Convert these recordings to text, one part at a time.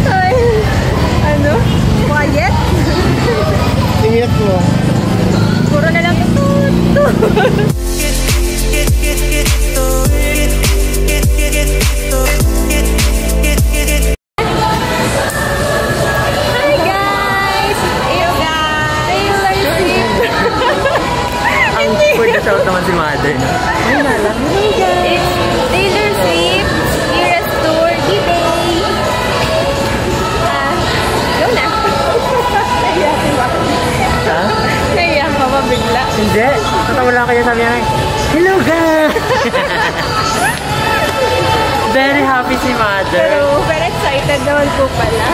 Ay, ano? Quiet? Tingit mo. Puro na lang ito. Hi guys! Taylor Swift! Ang full na shout naman si Mother. Ay, nalang. It's Taylor Swift Eras Tour Day! Go na! Ha? Kaya ka ba bigla? Hindi. Tatawa lang kayo sabi niya. Hello guys! Very happy si Mother. Pero excited naman po pala.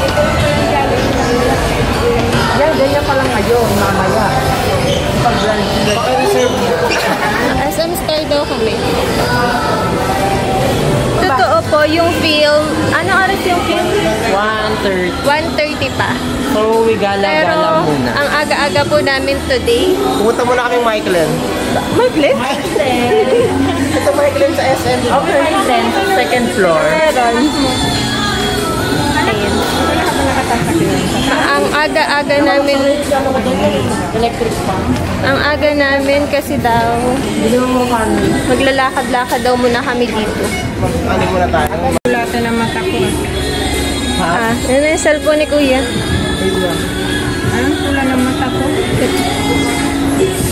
Ito po yung galing na. Yan, ganyan pa lang ngayon, mamaya. Pag-reserve. SM style daw kami. Totoo po, yung film, ano oras yung film? 1:30. 1:30 pa. So, we Pero, gala-gala muna. ang aga-aga po namin today. Pumunta muna kami Michaelin. Michaelin? Ito Michaelin sa SM. Okay, Michaelin. Second floor. Meron. Ayun. Ang aga-aga namin. Electric fan. Ang aga namin kasi daw, Hindi mo kami. maglalakad-lakad daw muna kami dito. Ano muna tayo? Wala na mata ko. Yan na yung cellphone ni Kuya. Wala na mata ko.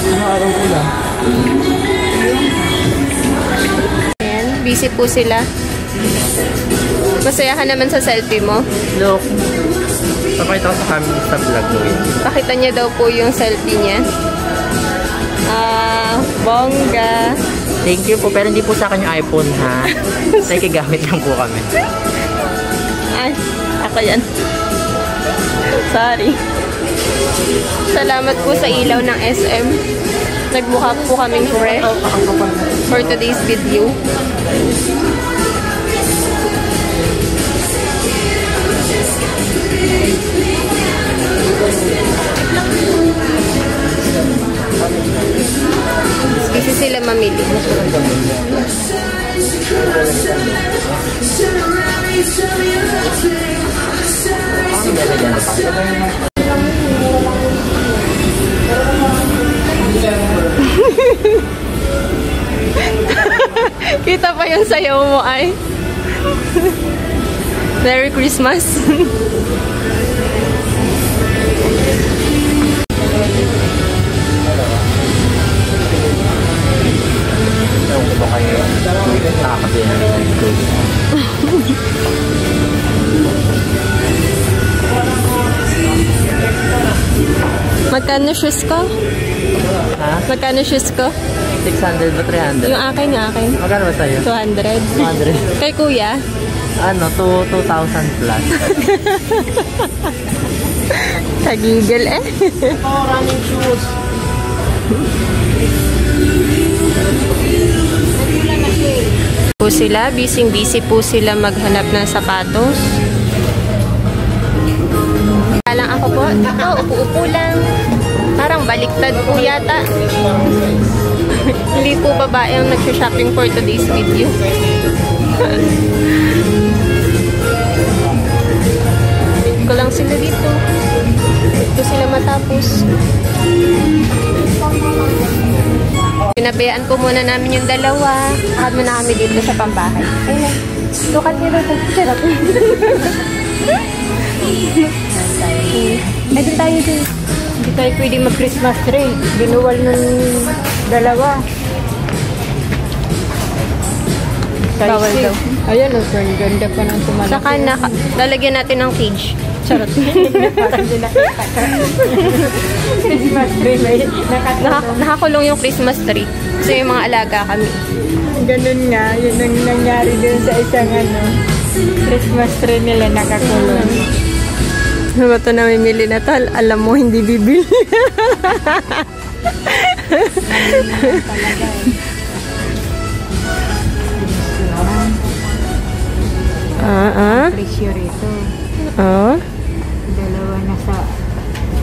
Ano araw ko lang? Ayan, busy po sila. Masaya ka naman sa selfie mo. Look. Papakita ko sa kami sa vlog ko yun. Pakita niya daw po yung selfie niya. Bongga. Thank you po. Pero hindi po sa akin yung iPhone ha. Nakikigamit lang po kami. Ay, ako yan. Sorry. Salamat po sa ilaw ng SM. Nagbuka po kaming fresh for today's video. Busy sila mamili. Kita pa yung sayaw mo ay. Merry Christmas. Magkano shoes ko? Ha? Magkano shoes ko? 600 ba 300? Yung akin, yung akin. Magkano ba sa'yo? 200. 200. Kay Kuya? Ano? 2,000 plus. Tagigil eh. Oh, running shoes. Po sila, busy po sila maghanap ng sapatos. Lang ako po, ito, upo-upo lang. Parang baliktad po yata. Hindi po babae ang nag-shopping for today's video. Wait ko lang sila dito. Dito sila matapos. Pinabayaan ko muna namin yung dalawa. Akad muna kami dito sa pambahay. Ayun. Lukat nila ito. Sarap. Ay, doon tayo din. Hindi tayo pwede mag-Christmas tree. Binuwal ng dalawa. Bawal daw. Ayan, oh, ang ganda pa ng tumalaki. Saka lalagyan natin ng cage. Charot. Parang din nakita ka. Christmas tree, may nakakulong. Nakakulong yung Christmas tree. Kasi yung mga alaga kami. Ganun nga, yun ang nangyari dun sa isang Christmas tree nila nakakulong. Ano ba ito namimili na tal? Alam mo, hindi bibili. Presyo rito. Oh. Dalawa na sa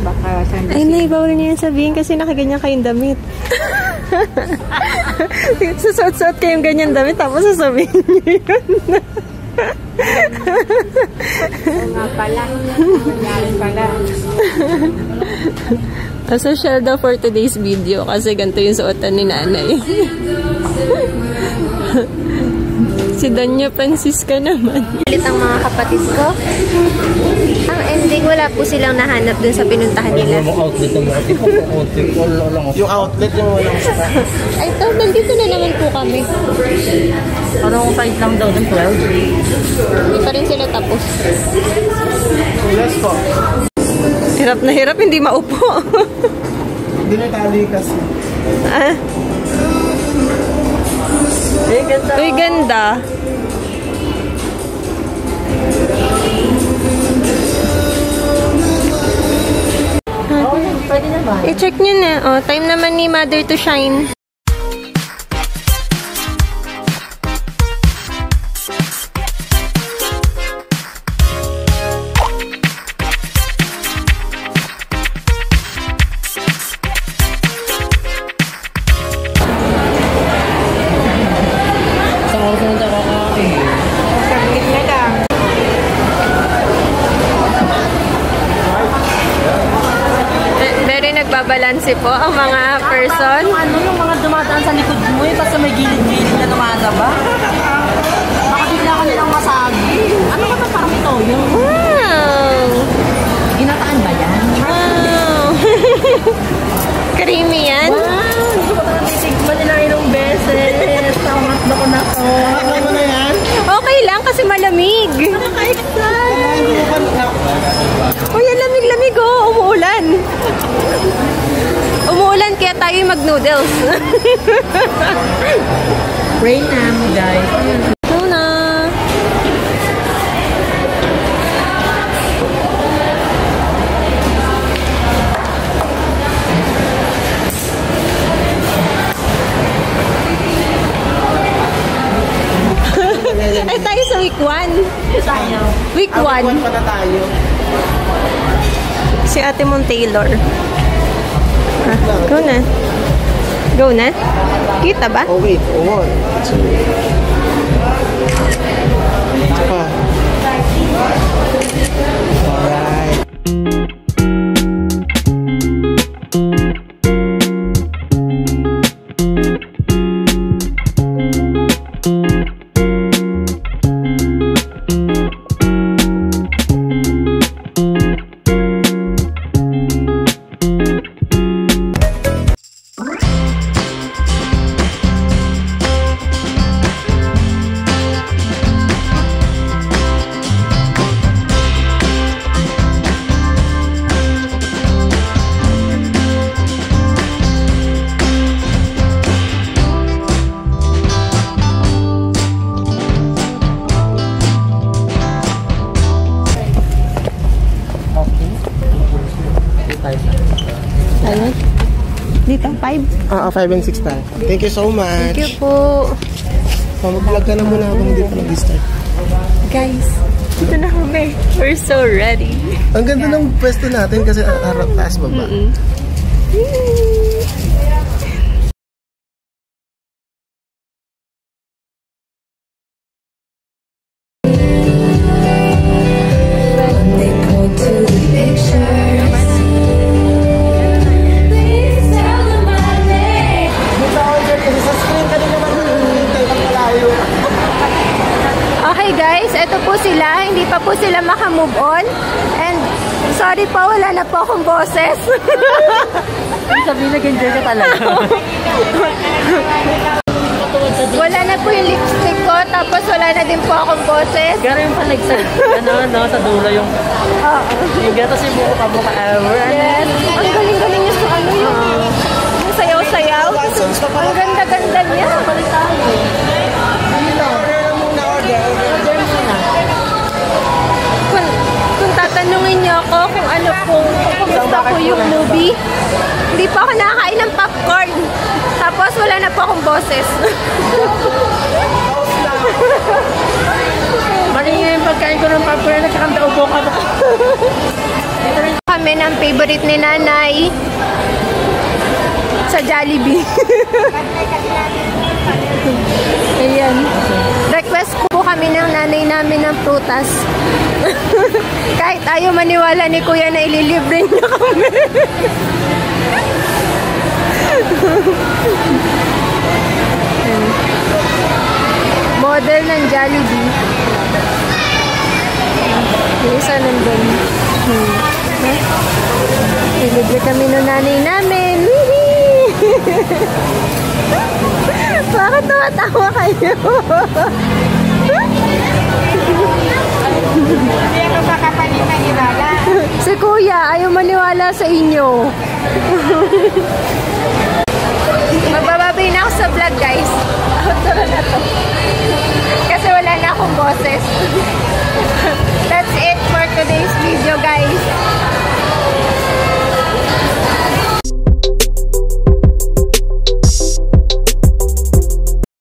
baka sa Ay, nay, bawal niya yan sabihin kasi nakaganyan kayong damit. Susuot-suot kayong ganyan damit tapos sasabihin niyo yun. Oo nga pala. Nangyari pala. Social daw for today's video kasi ganito yung suotan ni nanay. Si Doña Francisca naman. Ulit ang mga kapatid ko. Ang ending, wala po silang nahanap dun sa pinuntahan nila. Yung outlet yung walang saka. Ay, ito, nandito na naman po kami. Parang site lang daw ng 12. Hindi pa rin sila tapos. Yes po. Hirap na hirap, hindi maupo. Hindi na tali kasi. Ah. Uy, ganda. Pwede naman. I-check nyo na. Oh, time naman ni Mother to shine. Nagbabalanse po ang mga person. Yung mga dumadaan sa likod mo basta may gilid-gilid na tumataba. Baka bigla ka nilang masagi. Ano ba ito parang ito? Wow! Ginataan ba yan? Wow! Creamy yan? Wow! Hindi ko talaga isigma nila ilang beses. Tamat na ko na ko. Okay mo na yan? Okay lang kasi malamig. Nakaka-excite! Uy, ang lamig-lamig oh. Umuulan. Umuulan kaya tayo mag-noodles. Rain na, guys. Ito na. Ay, tayo sa week 1. Week 1. Pa na tayo. Si Ate Mon Taylor. Go na. Go na? Kita ba? Oh, wait. 1, 2. Alright. Ayun. Dito, 5. 5 and 6 tayo. Thank you so much. Thank you po. Mag-vlog ka na muna habang hindi pa nag-start. Guys, dito na kami. We're so ready. Ang ganda ng pwesto natin kasi harap taas baba. Okay guys, eto po sila. Hindi pa po sila makamove on. And sorry po, wala na po akong boses. Sabihin nag-enjoy ka talaga. Wala na po yung lipstick ko, tapos wala na din po akong boses. Gano'n yung paligsan. Sa dulo yung... Yung gato si buko ka mukha. Yes. Ang galing-galing niya sa ano yung sayaw-sayaw. Ang ganda-ganda niya. Kung tatanungin niyo ako kung ano kung gusto ko yung movie, hindi pa ako nakakain ng popcorn. Tapos wala na po akong boses. Mali nga yung pagkain ko ng popcorn at saka upo ka ba? Kami ng favorite ni Nanay. sa Jollibee. Ayan. Request po kami ng nanay namin ng prutas. Kahit ayaw maniwala ni Kuya na ililibre niya kami. Model ng Jollibee. Yung isa nandun. Ilibre kami ng nanay namin. Bakit tumatawa kayo? Hindi ako makapalit ng iwala. Si Kuya, ayaw maniwala sa inyo.